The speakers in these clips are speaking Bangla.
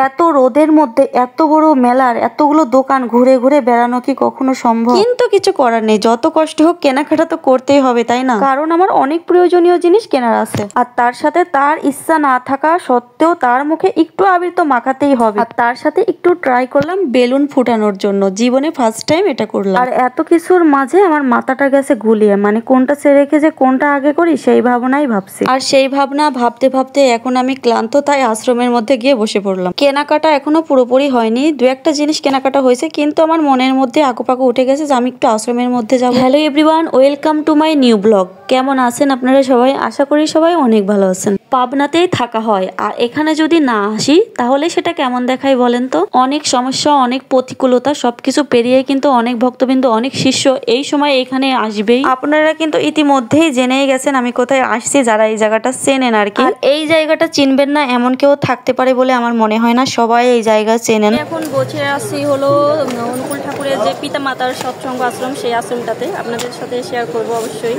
এত রোদের মধ্যে এত বড় মেলার এতগুলো দোকান ঘুরে ঘুরে বেড়ানো কি কখনো সম্ভব? কিন্তু কিছু করার নেই, যত কষ্ট হোক কেনাকাটা তো করতেই হবে, তাই না? কারণ আমার অনেক প্রয়োজনীয় জিনিস কেনার আছে, আর তার সাথে তার ইচ্ছা না থাকা সত্ত্বেও তার মুখে একটু আবির তো মাখাতেই হবে। আর তার সাথে একটু ট্রাই করলাম বেলুন ফুটানোর জন্য, জীবনে ফার্স্ট টাইম এটা করলাম। আর এত কিছুর মাঝে আমার মাথাটা গেছে গুলিয়ে, মানে কোনটা ছেড়ে রেখে যে কোনটা আগে করি সেই ভাবনাই ভাবছি। আর সেই ভাবনা ভাবতে ভাবতে এখন আমি ক্লান্ত, তাই আশ্রমের মধ্যে গিয়ে বসে পড়লাম। কেনাকাটা এখনো পুরোপুরি হয়নি, দু একটা জিনিস কেনাকাটা হয়েছে, কিন্তু আমার মনের মধ্যে আঁকুপাকু উঠে গেছে যে আমি একটু আশ্রমের মধ্যে যাবো। Hello everyone, welcome to my new blog. কেমন আছেন আপনারা সবাই? আশা করি সবাই অনেক ভালো আছেন। পাবনাতেই থাকা হয়, আর এখানে যদি না আসি তাহলে সেটা কেমন দেখায় বলেন তো? অনেক সমস্যা, অনেক প্রতিকূলতা, সবকিছু পেরিয়ে কিন্তু অনেক ভক্তবৃন্দ, অনেক শিষ্য এই সময় এখানে আসবেই। আপনারা কিন্তু ইতিমধ্যেই জেনেই গেছেন আমি কোথায় আসছি, যারা এই জায়গাটা চেনেন আর কি। এই জায়গাটা চিনবেন না এমন কেউ থাকতে পারে বলে আমার মনে হয় না, সবাই এই জায়গা চেনেন। এখন বসে আছি হলো অনুকূল ঠাকুরের যে পিতা মাতার সৎসঙ্গ আশ্রম, সেই আশ্রমটাতে আপনাদের সাথে শেয়ার করবো অবশ্যই।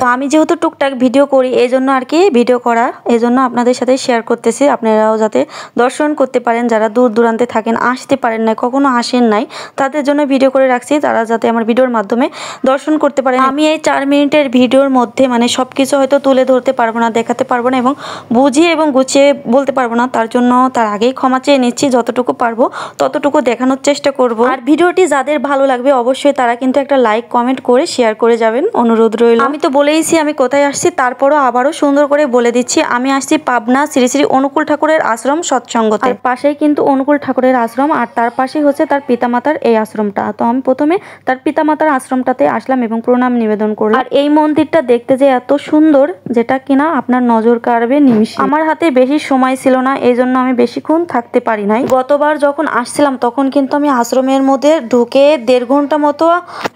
তো আমি যেহেতু টুকটাক ভিডিও করি এই জন্য আর কি ভিডিও করা, এই জন্য আপনাদের সাথে শেয়ার করতেছি, আপনারাও যাতে দর্শন করতে পারেন। যারা দূর দূরান্তে থাকেন, আসতে পারেন নাই, কখনো আসেন নাই, তাদের জন্য ভিডিও করে রাখছি, তারা যাতে আমার ভিডিওর মাধ্যমে দর্শন করতে পারেন। আমি এই 4 মিনিটের ভিডিওর মধ্যে মানে সবকিছু হয়তো তুলে ধরতে পারবো না, দেখাতে পারবো না, এবং বুঝিয়ে এবং গুছিয়ে বলতে পারবো না, তার জন্য তার আগেই ক্ষমা চেয়ে নিচ্ছি। যতটুকু পারবো ততটুকু দেখানোর চেষ্টা করব। আর ভিডিওটি যাদের ভালো লাগবে অবশ্যই তারা কিন্তু একটা লাইক কমেন্ট করে শেয়ার করে যাবেন, অনুরোধ রইল। আমি তো বলেইছি আমি কোথায় আসছি, তারপরও আবারও সুন্দর করে বলে দিচ্ছি, আমি আসছি পাবনা শ্রী শ্রী অনুকূল ঠাকুরের আশ্রম সৎসঙ্গতে। পাশেই কিন্তু অনুকূল ঠাকুরের আশ্রম, আর তার পাশেই হচ্ছে তার পিতামাতার এই আশ্রমটা। তো আমি প্রথমে তার পিতামাতার আশ্রমটাতে আসলাম এবং প্রণাম নিবেদন করলাম। আর এই মন্দিরটা দেখতে যে এত সুন্দর, যেটা কিনা আপনার নজর কাড়বে নিমিষে। আমার হাতে বেশি সময় ছিল না, এই জন্য আমি বেশিক্ষণ থাকতে পারি নাই। গতবার যখন আসছিলাম তখন কিন্তু আমি আশ্রমের মধ্যে ঢুকে 1.5 ঘন্টা মতো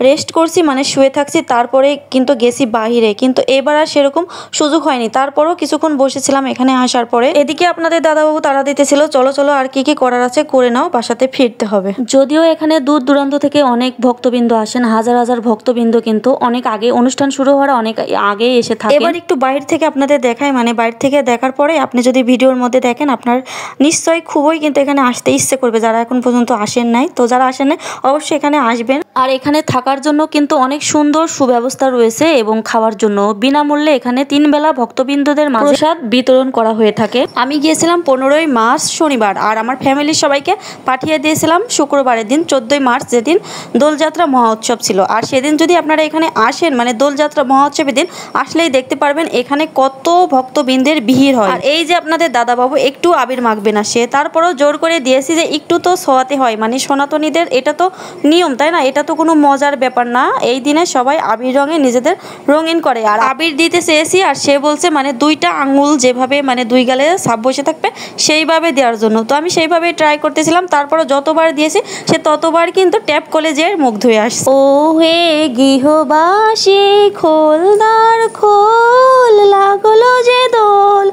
রেস্ট করছি, মানে শুয়ে থাকছি, তারপরে কিন্তু গেছি বাহিরে। কিন্তু এবার আর সেরকম সুযোগ হয়নি, তারপরও কিছুক্ষণ বসেছিলাম এখানে আসার পরে। এদিকে আপনাদের দাদাবাবু তারা দিতেছিল, চলো চলো আর কি কি করার আছে করে নাও, বাসাতে ফিরতে হবে। যদিও এখানে দূর দূরান্ত থেকে অনেক ভক্তবৃন্দ আসেন, হাজার হাজার ভক্তবৃন্দ কিন্তু অনেক আগে, অনুষ্ঠান শুরু হওয়ার অনেক আগে এসে থাকে। এবার একটু বাইরে থেকে আপনাদের দেখাই, মানে বাইরে থেকে দেখার পরে আপনি যদি ভিডিওর মধ্যে দেখেন আপনার নিশ্চয়ই খুবই কিন্তু এখানে আসতে ইচ্ছে করবে, যারা এখন পর্যন্ত আসেন নাই। তো যারা আসেন নাই অবশ্যই এখানে আসবেন। আর এখানে থাকার জন্য কিন্তু অনেক সুন্দর সুব্যবস্থা রয়েছে, এবং খাওয়ার জন্য বিনামূল্যে এখানে 3 বেলা ভক্তবৃন্দদের মাঝে প্রসাদ বিতরণ করা হয়ে থাকে। আমি গিয়েছিলাম 15ই মার্চ শনিবার, আর আমার ফ্যামিলির সবাইকে পাঠিয়ে দিয়েছিলাম শুক্রবারের দিন 14ই মার্চ, যেদিন দোলযাত্রা মহোৎসব ছিল। আর সেদিন যদি আপনারা এখানে আসেন, মানে দোলযাত্রা মহোৎসবের দিন আসলেই দেখতে পারবেন এখানে কত ভক্তবৃন্দের ভিড় হয়। আর এই যে আপনাদের দাদাবাবু একটু আবির মাখবে না, সে তারপরও জোর করে দিয়েছি যে একটু তো ছোঁয়াতে হয়, মানে সনাতনীদের এটা তো নিয়ম, তাই না? এটা তো কোনো মজার ব্যাপার না, এই দিনে সবাই আবির রঙে নিজেদের রঙিন করে। আর আবির দিতে চেয়েছি, আর সে বলছে মানে 2টা আঙুল যেভাবে মানে 2 গালে ছাপ বসে থাকবে সেইভাবে দেওয়ার জন্য। তো আমি সেইভাবে ট্রাই করতেছিলাম, তারপরে যতবার দিয়েছি সে ততবার কিন্তু ট্যাপ কলেজের মুখ ধুয়ে আসছে। ও হে গৃহবাসী খোলদার খোল, লাগলো যে দোল,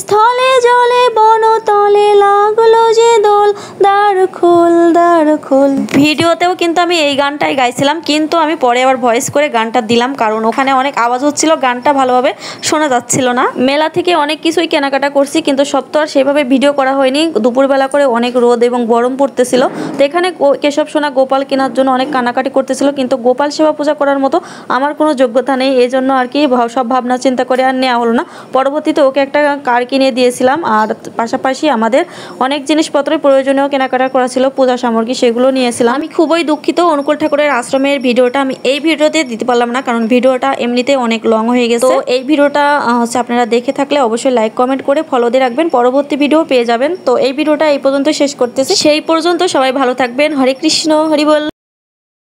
স্থলে জলে বনতলে লাগলো যে দোল, দ্বার খোল দ্বার খোল। ভিডিওতেও কিন্তু আমি এই গানটাই গাইছিলাম, কিন্তু আমি পরে আবার ভয়েস করে গানটা দিলাম, কারণ ওখানে অনেক আওয়াজ হচ্ছিল, গানটা ভালোভাবে শোনা যাচ্ছিল না। মেলা থেকে অনেক কিছুই কেনাকাটা করছি, কিন্তু সব তো আর সেভাবে ভিডিও করা হয়নি। দুপুরবেলা করে অনেক রোদ এবং গরম পড়তেছিল, তো এখানে কেশব সোনা গোপাল কেনার জন্য অনেক কানাকাটি করতেছিল, কিন্তু গোপাল সেবা পূজা করার মতো আমার কোনো যোগ্যতা নেই, এই জন্য আর কি সব ভাবনা চিন্তা করে আর নেওয়া হলো না। পরবর্তীতে ওকে একটা কার কিনে দিয়েছিলাম, আর পাশাপাশি আমাদের অনেক জিনিসপত্রের প্রয়োজনীয় কেনাকাটা করা ছিল, পূজা সামগ্রী, সেগুলো নিয়েছিলাম। আমি খুবই দুঃখিত, অনুকূল ঠাকুরের আশ্রমের ভিডিওটা আমি এই ভিডিওতে দিতে পারলাম না, কারণ ভিডিওটা এমনিতে অনেক লং হয়ে গেছে। তো এই ভিডিওটা হচ্ছে আপনারা দেখে থাকলে অবশ্যই লাইক কমেন্ট করে ফলো দিয়ে রাখবেন, পরবর্তী ভিডিও পেয়ে যাবেন। তো এই ভিডিওটা এই পর্যন্ত শেষ করতেছি, সেই পর্যন্ত সবাই ভালো থাকবেন। হরে কৃষ্ণ, হরি বল।